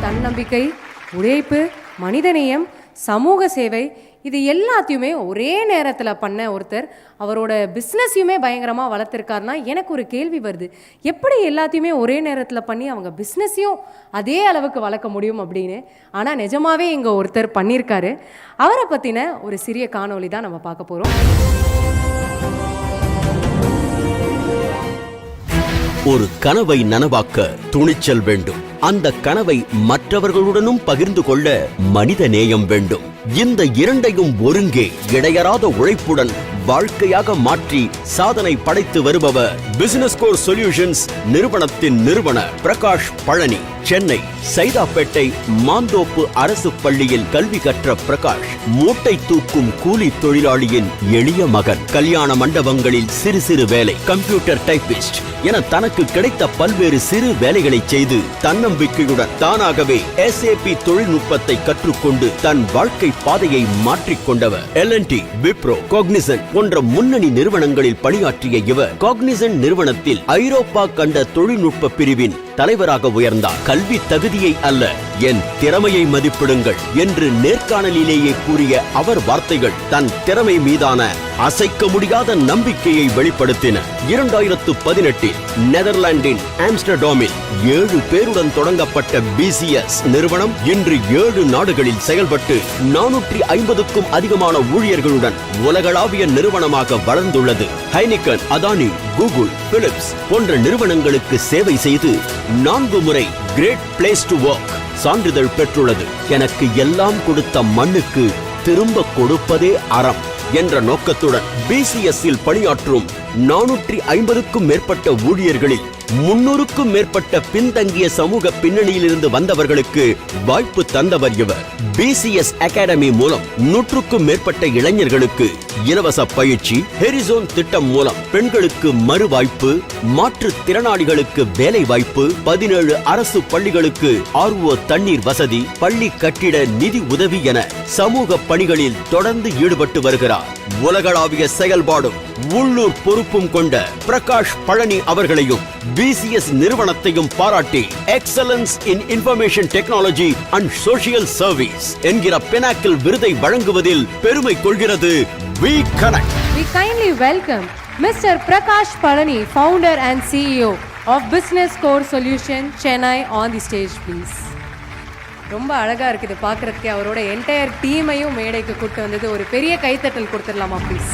தன்னம்பிக்கை, உழைப்பு, மனிதநேயம், சமூக சேவை இது எல்லாத்தையுமே ஒரே நேரத்தில் பண்ண ஒருத்தர் அவரோட பிஸ்னஸையுமே பயங்கரமாக வளர்த்துருக்காருனா எனக்கு ஒரு கேள்வி வருது. எப்படி எல்லாத்தையுமே ஒரே நேரத்தில் பண்ணி அவங்க பிஸ்னஸையும் அதே அளவுக்கு வளர்க்க முடியும் அப்படின்னு. ஆனால் நிஜமாவே இங்கே ஒருத்தர் பண்ணியிருக்காரு. அவரை பற்றின ஒரு சிறிய காணொளி தான் நம்ம பார்க்க போகிறோம். ஒரு கனவை நனவாக்க துணிச்சல் வேண்டும். அந்த கனவை மற்றவர்களுடனும் பகிர்ந்து கொள்ள மனித நேயம் வேண்டும். இந்த இரண்டையும் ஒருங்கே இடையறாத உழைப்புடன் வாழ்க்கையாக மாற்றி சாதனை படைத்து வருபவர் பிசினஸ் கோர் சொல்யூஷன்ஸ் நிறுவனத்தின் நிறுவனர் பிரகாஷ் பழனி. சென்னை சைதாப்பேட்டை மாந்தோப்பு அரசு பள்ளியில் கல்வி கற்ற பிரகாஷ் மூட்டை தூக்கும் கூலி தொழிலாளியின் எளிய மகன். கல்யாண மண்டபங்களில் சிறு சிறு வேலை, கம்ப்யூட்டர் டைபிஸ்ட் என தனக்கு கிடைத்த பல்வேறு சிறு வேலைகளை செய்து தன்னம்பிக்கையுடன் தானாகவே SAP தொழில்நுட்பத்தை கற்றுக்கொண்டு தன் வாழ்க்கை பாதையை மாற்றிக்கொண்டவர். L&T, விப்ரோ, காக்னிசன்ட் போன்ற முன்னணி நிறுவனங்களில் பணியாற்றிய இவர் காக்னிசன்ட் நிறுவனத்தில் ஐரோப்பா கண்ட தொழில்நுட்ப பிரிவின் தலைவராக உயர்ந்தார். கல்வி தகுதியை அல்ல, என் திறமையை மதிப்பிடுங்கள் என்று நேர்காணலிலேயே கூறிய அவர் வார்த்தைகள் தன் திறமை மீதான அசைக்க முடியாத நம்பிக்கையை வெளிப்படுத்தின. 2018 நெதர்லாந்தின் ஆம்ஸ்டர்டாமில் 7 பேருடன் தொடங்கப்பட்ட BCS நிறுவனம் இன்று 7 நாடுகளில் செயல்பட்டு 450க்கும் அதிகமான ஊழியர்களுடன் உலகளாவிய நிறுவனமாக வளர்ந்துள்ளது. ஹைனிகன், அதானி, கூகுள், பிலிப்ஸ் போன்ற நிறுவனங்களுக்கு சேவை செய்து 4 முறை கிரேட் பிளேஸ் டு வொர்க் சான்றிதழ் பெற்றுள்ளது. எனக்கு எல்லாம் கொடுத்த மண்ணுக்கு திரும்ப கொடுப்பதே அறம் என்ற நோக்கத்துடன் BCSல் பணியாற்றும் 450க்கும் மேற்பட்ட ஊழியர்களில் 300க்கும் மேற்பட்ட பின்தங்கிய சமூக பின்னணியிலிருந்து வந்தவர்களுக்கு வாய்ப்பு தந்தவர் இவர். BCS அகாடமி மூலம் 100க்கும் மேற்பட்ட இளைஞர்களுக்கு இலவச பயிற்சி, ஹெரிசோன் திட்டம் மூலம் பெண்களுக்கு மறு வாய்ப்பு, மாற்றுத்திறனாளிகளுக்கு வேலை வாய்ப்பு, 17 அரசு பள்ளிகளுக்கு RO தண்ணீர் வசதி, பள்ளி கட்டிட நிதி உதவி என சமூக பணிகளில் தொடர்ந்து ஈடுபட்டு வருகிறார். உலகளாவிய செயல்பாடும் உள்ளூர் பொறுப்பும் கொண்ட பிரகாஷ் பழனி அவர்களையும் BCS நிறுவனத்தையும் பாராட்டி excellence in information technology and social service என்கிற பெனாக்கிள் விருதை வழங்குவதில் பெருமை கொள்கிறது We Connect. We kindly welcome Mr. Prakash Palani, founder and CEO of Business Core Solution, Chennai on the stage please. ரொம்ப அழகா இருக்குது பார்க்கறதுக்கு. அவரோட என்டையர் டீமையும் மேடைக்கு கூட்டு வந்தது. ஒரு பெரிய கைத்தட்டல் கொடுத்துடலாமா ப்ளீஸ்?